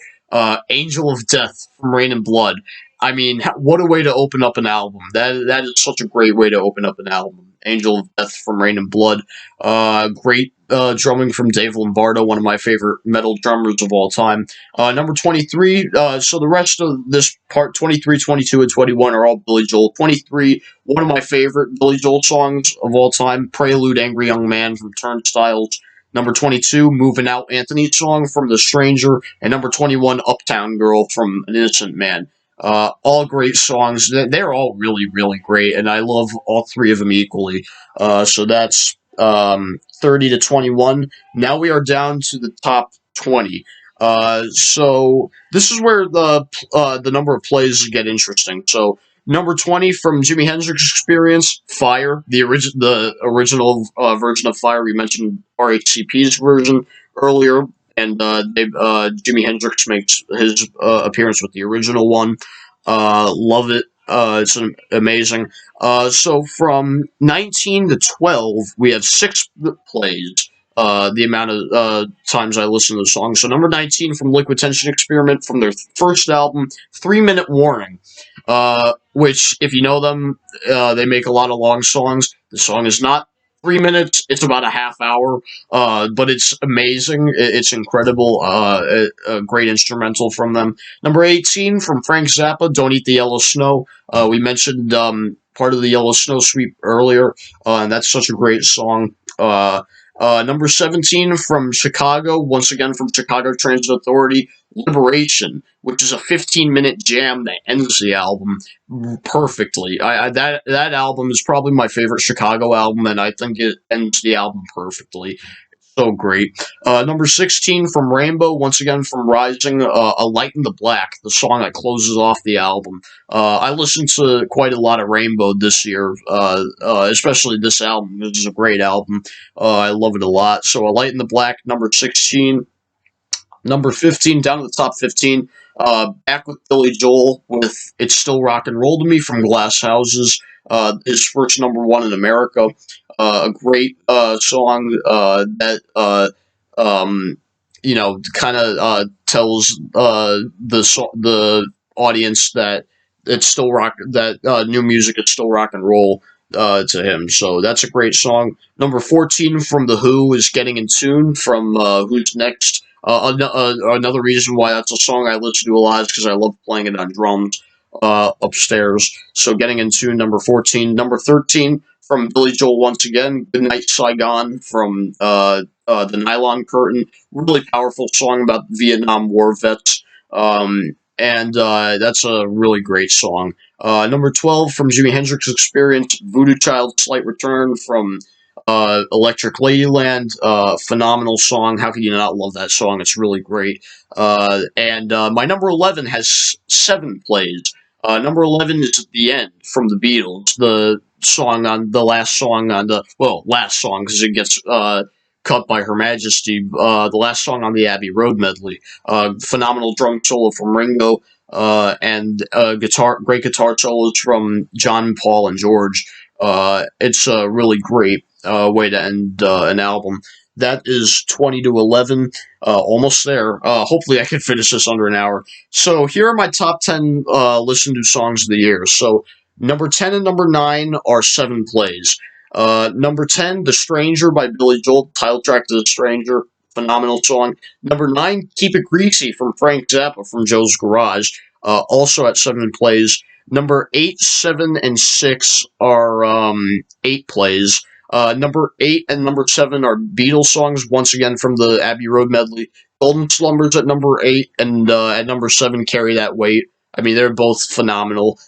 Angel of Death from Rain and Blood. I mean, what a way to open up an album. That is such a great way to open up an album. Angel of Death from Rain and Blood. Great drumming from Dave Lombardo, one of my favorite metal drummers of all time. Number 23, so the rest of this part, 23, 22, and 21 are all Billy Joel. 23, one of my favorite Billy Joel songs of all time, Prelude, Angry Young Man from Turnstiles. Number 22, Moving Out, Anthony's song from The Stranger. And number 21, Uptown Girl from An Innocent Man. All great songs. They're all really, really great, and I love all 3 of them equally. So that's 30 to 21. Now we are down to the top 20. So this is where the number of plays get interesting. So number 20 from Jimi Hendrix Experience, Fire, the original version of Fire. We mentioned RHCP's version earlier. And Jimi Hendrix makes his appearance with the original one. Love it. It's amazing. So from 19 to 12, we have 6 plays. The amount of times I listen to the song. So number 19 from Liquid Tension Experiment, from their first album, 3-Minute Warning. Which, if you know them, they make a lot of long songs. The song is not 3 minutes. It's about a half hour, but it's amazing. It's incredible. A great instrumental from them. Number 18 from Frank Zappa, "Don't Eat the Yellow Snow." We mentioned part of the Yellow Snow Sweep earlier, and that's such a great song. Number 17 from Chicago, once again from Chicago Transit Authority, "Liberation," which is a 15-minute jam that ends the album perfectly. That album is probably my favorite Chicago album, and I think it ends the album perfectly. So great. Number 16 from Rainbow, once again from Rising, "A Light in the Black," the song that closes off the album. I listened to quite a lot of Rainbow this year, especially this album. This is a great album. I love it a lot. So, "A Light in the Black," number 16. Number 15, down to the top 15, back with Billy Joel with "It's Still Rock and Roll to Me" from Glass Houses, his first number one in America. A great song that, kind of tells the audience that it's still rock, that new music is still rock and roll to him. So that's a great song. Number 14 from The Who is "Getting in Tune" from Who's Next. Another reason why that's a song I listen to a lot is because I love playing it on drums upstairs. So, "Getting in Tune," number 14. Number 13 from Billy Joel once again, "Goodnight Saigon" from the Nylon Curtain. Really powerful song about Vietnam War vets. And that's a really great song. Number 12 from Jimi Hendrix Experience, "Voodoo Child Slight Return" from Electric Ladyland, phenomenal song. How can you not love that song? It's really great. And my number 11 has 7 plays. Number 11 is "The End" from the Beatles, the last song on last song because it gets cut by Her Majesty. The last song on the Abbey Road medley. Phenomenal drum solo from Ringo. And great guitar solos from John, Paul, and George. It's a really great way to end an album. That is 20 to 11, almost there. Hopefully, I can finish this under an hour. So, here are my top 10 listen to songs of the year. So, number 10 and number 9 are 7 plays. Number 10, "The Stranger" by Billy Joel, title track to "The Stranger." Phenomenal song. Number 9, "Keep It Greasy" from Frank Zappa from Joe's Garage, also at 7 plays. Number 8, 7, and 6 are 8 plays. Number 8 and number 7 are Beatles songs, once again from the Abbey Road medley. "Golden Slumbers" at number 8, and at number 7, "Carry That Weight." I mean, they're both phenomenal.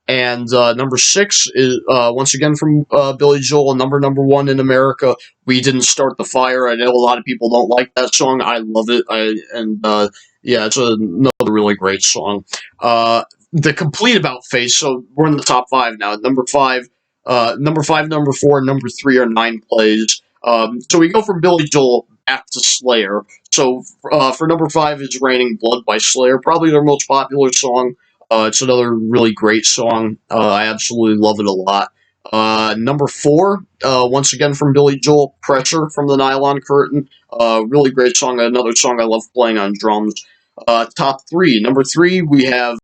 And number 6 is once again from Billy Joel, number 1 in America, "We Didn't Start the Fire." I know a lot of people don't like that song. I love it. Yeah, it's another really great song. The complete about face. So we're in the top 5 now. Number 5, number 4, and number 3 are 9 plays. So we go from Billy Joel back to Slayer. So for number 5 is "Raining Blood" by Slayer, probably their most popular song. It's another really great song. I absolutely love it a lot. Number 4, once again from Billy Joel, "Pressure" from the Nylon Curtain. Really great song. Another song I love playing on drums. Top 3. Number 3, we have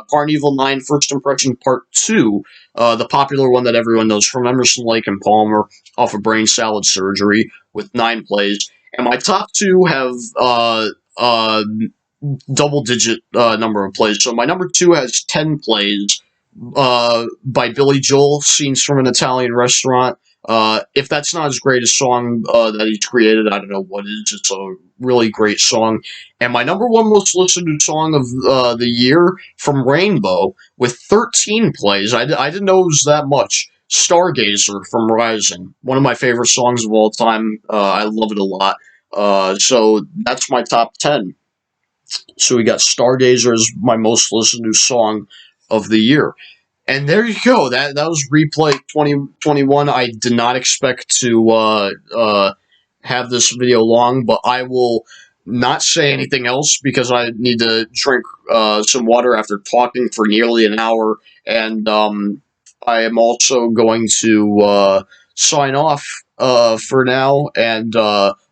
Carnival 9 First Impression Part 2, the popular one that everyone knows from Emerson, Lake and Palmer off of Brain Salad Surgery with 9 plays. And my top 2 have double-digit number of plays. So my number 2 has 10 plays by Billy Joel, "Scenes from an Italian Restaurant." If that's not his greatest song that he's created, I don't know what is. It's a really great song. And my number 1 most listened to song of the year from Rainbow with 13 plays. I didn't know it was that much. "Stargazer" from Rising. One of my favorite songs of all time. I love it a lot. So that's my top 10. So we got "Stargazer" as my most listened to song of the year. And there you go. That was Replay 2021. I did not expect to have this video long, but I will not say anything else because I need to drink some water after talking for nearly an hour. And I am also going to sign off for now. And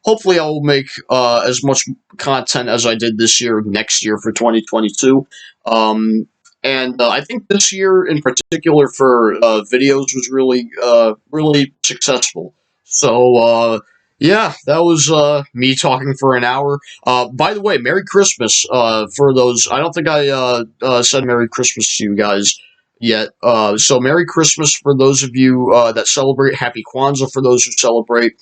hopefully I will make as much content as I did this year next year for 2022. And I think this year in particular for videos was really successful. So yeah, that was me talking for an hour. By the way, Merry Christmas for those. I don't think I said Merry Christmas to you guys yet. So Merry Christmas for those of you that celebrate. Happy Kwanzaa for those who celebrate.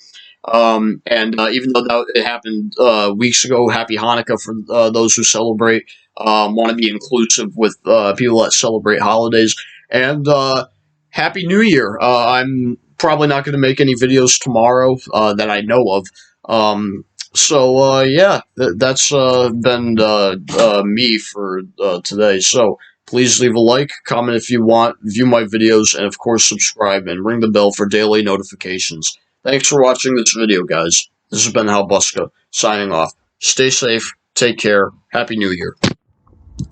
And even though it happened weeks ago, Happy Hanukkah for those who celebrate. Want to be inclusive with people that celebrate holidays. And Happy New Year. I'm probably not going to make any videos tomorrow that I know of. So yeah, that's been me for today. So please leave a like, comment if you want, view my videos, and of course subscribe and ring the bell for daily notifications. Thanks for watching this video, guys. This has been Halbuska, signing off. Stay safe, take care, Happy New Year.